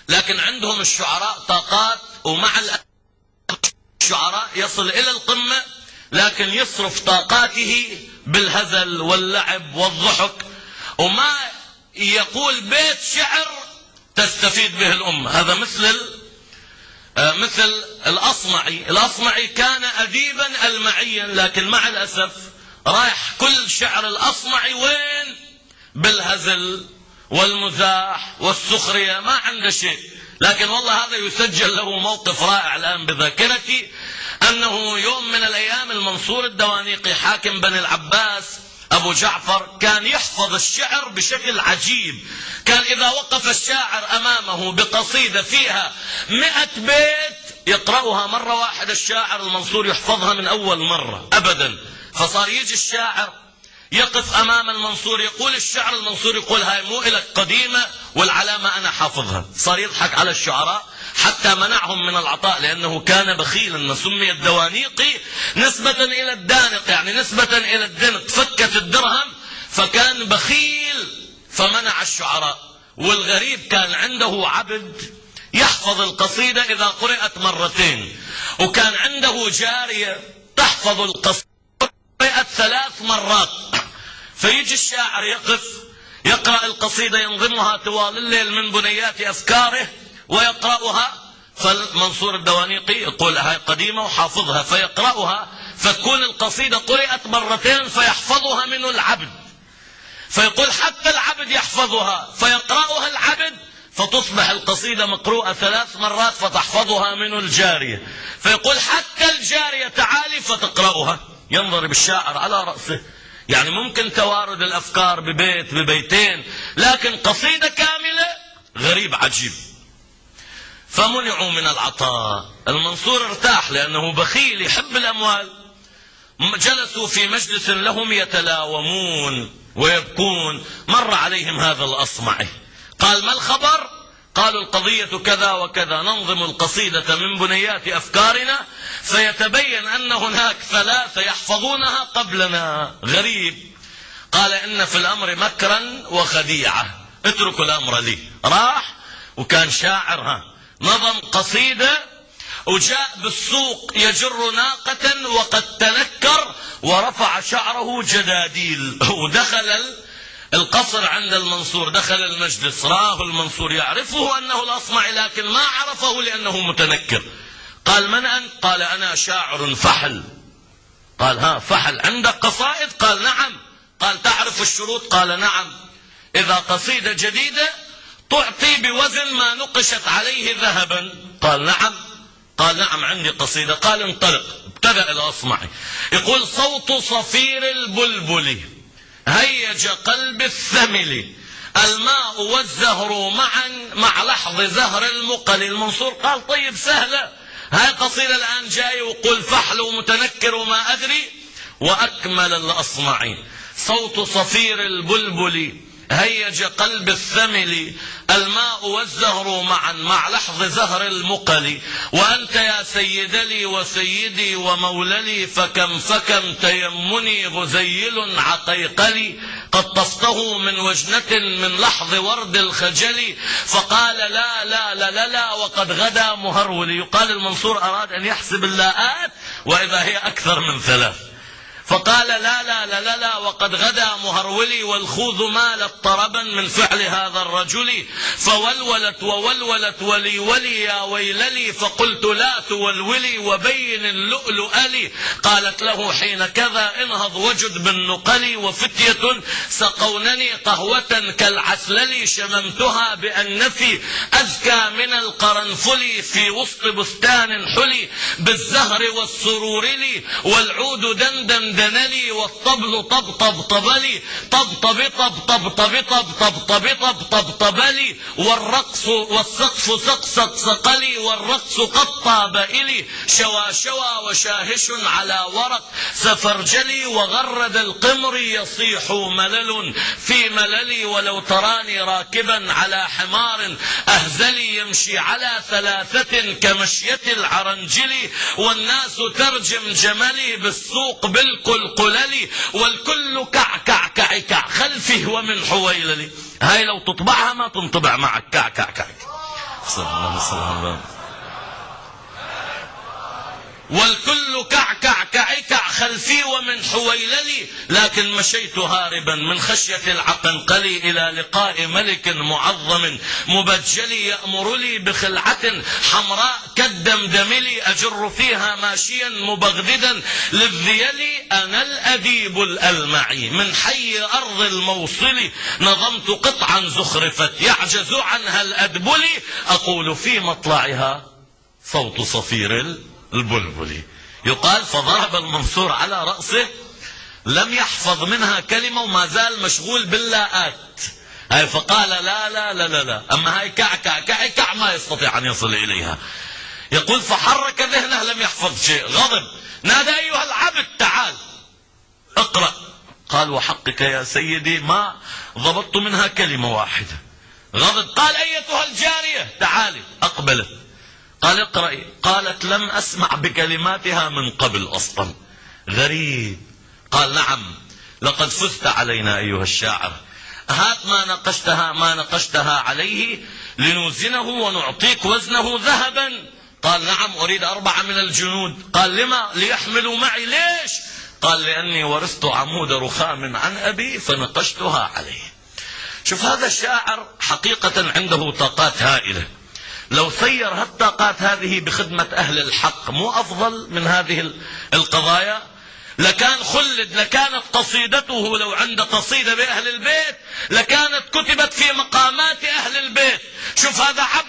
لكن عندهم الشعراء طاقات، ومع الشعراء يصل إلى القمة لكن يصرف طاقاته بالهزل واللعب والضحك، وما يقول بيت شعر تستفيد به الأمة. هذا مثل الأصمعي. الأصمعي كان أديبا ألمعيا، لكن مع الأسف رايح كل شعر الأصمعي وين؟ بالهزل والمزاح والسخرية، ما عنده شيء. لكن والله هذا يسجل له موقف رائع الآن بذاكرتي، أنه يوم من الأيام المنصور الدوانيقي حاكم بني العباس أبو جعفر كان يحفظ الشعر بشكل عجيب. كان إذا وقف الشاعر أمامه بقصيدة فيها 100 بيت يقرأها مرة واحدة، الشاعر المنصور يحفظها من أول مرة أبدا. فصار يجي الشاعر يقف أمام المنصور يقول الشعر، المنصور يقول هاي مو إلك قديمة والعلامة أنا حافظها. صار يضحك على الشعراء حتى منعهم من العطاء، لأنه كان بخيلا. سمي الدوانيقي نسبة إلى الدانق، يعني نسبة إلى الدنق، فكت الدرهم، فكان بخيل فمنع الشعراء. والغريب كان عنده عبد يحفظ القصيدة إذا قرأت مرتين، وكان عنده جارية تحفظ القصيدة قرأت 3 مرات. فيجي الشاعر يقف يقرأ القصيدة ينظمها طوال الليل من بنيات أفكاره ويقرأها، فالمنصور الدوانيقي يقول هاي قديمة وحافظها، فيقرأها فتكون القصيدة قرأت مرتين فيحفظها منه العبد، فيقول حتى العبد يحفظها، فيقرأها العبد فتصبح القصيدة مقروءة 3 مرات فتحفظها منه الجارية، فيقول حتى الجارية تعالي فتقرأها. ينضرب الشاعر على رأسه. يعني ممكن توارد الأفكار ببيت ببيتين، لكن قصيدة كاملة غريب عجيب. فمنعوا من العطاء. المنصور ارتاح لأنه بخيل يحب الأموال. جلسوا في مجلس لهم يتلاومون ويبكون. مر عليهم هذا الأصمعي قال ما الخبر؟ قالوا القضية كذا وكذا، ننظم القصيدة من بنيات أفكارنا فيتبين أن هناك 3 يحفظونها قبلنا. غريب. قال إن في الأمر مكرا وخديعة، اتركوا الأمر لي. راح وكان شاعرها، نظم قصيدة وجاء بالسوق يجر ناقة وقد تنكر ورفع شعره جداديل، ودخل القصر عند المنصور، دخل المجلس، راه المنصور يعرفه أنه الأصمعي لكن ما عرفه لأنه متنكر. قال من أنت؟ قال أنا شاعر فحل. قال ها فحل عندك قصائد؟ قال نعم. قال تعرف الشروط؟ قال نعم. إذا قصيدة جديدة تعطي بوزن ما نقشت عليه ذهبا. قال نعم. قال نعم عندي قصيدة. قال انطلق. ابتدأ الأصمعي يقول صوت صفير البلبل هيج قلب الثمل، الماء والزهر معا مع لحظ زهر المقل. المنصور قال طيب سهلة، هاي قصيدة الآن جاي وقل فحل ومتنكر وما أدري. وأكمل الأصمعي صوت صفير البلبل هيج قلب الثمل، الماء والزهر معا مع لحظ زهر المقل، وأنت يا سيد لي وسيدي وموللي فكم فكم تيمني غزيل عقيقلي، قد طفته من وجنة من لحظ ورد الخجل، فقال لا لا لا لا, لا وقد غدا مهرولي. يقال المنصور أراد أن يحسب اللاءات وإذا هي أكثر من 3، فقال لا لا لا لا, لا وقد غدا مهرولي، والخوذ مالت طربا من فعل هذا الرجل، فولولت وولولت ولي ولي يا ويللي، فقلت لا تولولي وبين اللؤلؤ لي. قالت له حين كذا انهض وجد بالنقل، وفتية سقونني قهوة كالعسلل، شممتها بأنفي أزكى من القرنفل، في وسط بستان حلي بالزهر والسرور لي، والعود دندن دنلي، والطبل طبطب طبلي، طبطب طبطب طبطب طبطب طبطب طبلي، والرقص والسقف سقسق سقلي، والرقص قد طاب إلي، شوى شوى وشاهش على ورق سفرجلي، وغرد القمر يصيح ملل في مللي، ولو تراني راكبا على حمار أهزلي، يمشي على 3 كمشية العرنجل، والناس ترجم جملي بالسوق بالقلقلل، والكل كعكع كعكع خلفه ومن حويللي. هاي لو تطبعها ما تنطبع معك كعكع كعكع. صلى الله عليه وسلم. والكل كعكع كعكع خلفي ومن حويللي، لكن مشيت هاربا من خشية العقنقلي إلى لقاء ملك معظم مبجل يأمر لي بخلعة حمراء كالدمدمل أجر فيها ماشيا مبغددا للذيل. أنا الأديب الألمعي من حي أرض الموصل، نظمت قطعا زخرفت يعجز عنها الأدبل، أقول في مطلعها صوت صفير البلبلي. يقال فضرب المنصور على رأسه، لم يحفظ منها كلمة وما زال مشغول باللاءات هاي، فقال لا لا لا لا لا، أما هاي كعكع كعكع ما يستطيع أن يصل إليها. يقول فحرك ذهنه لم يحفظ شيء، غضب، نادى أيها العبد تعال اقرأ. قال وحقك يا سيدي ما ضبطت منها كلمة واحدة. غضب، قال أيتها الجارية تعالي. أقبلت، قال اقرأي. قالت لم أسمع بكلماتها من قبل أصلا. غريب. قال نعم لقد فزت علينا أيها الشاعر، هات ما نقشتها عليه لنوزنه ونعطيك وزنه ذهبا. قال نعم أريد 4 من الجنود. قال لما؟ ليحملوا معي. ليش؟ قال لأني ورثت عمود رخام عن أبي فنقشتها عليه. شوف هذا الشاعر حقيقة عنده طاقات هائلة، لو سير هالطاقات هذه بخدمة أهل الحق مو أفضل من هذه القضايا؟ لكان خلد، لكانت قصيدته لو عند قصيدة بأهل البيت لكانت كتبت في مقامات أهل البيت. شوف هذا عبد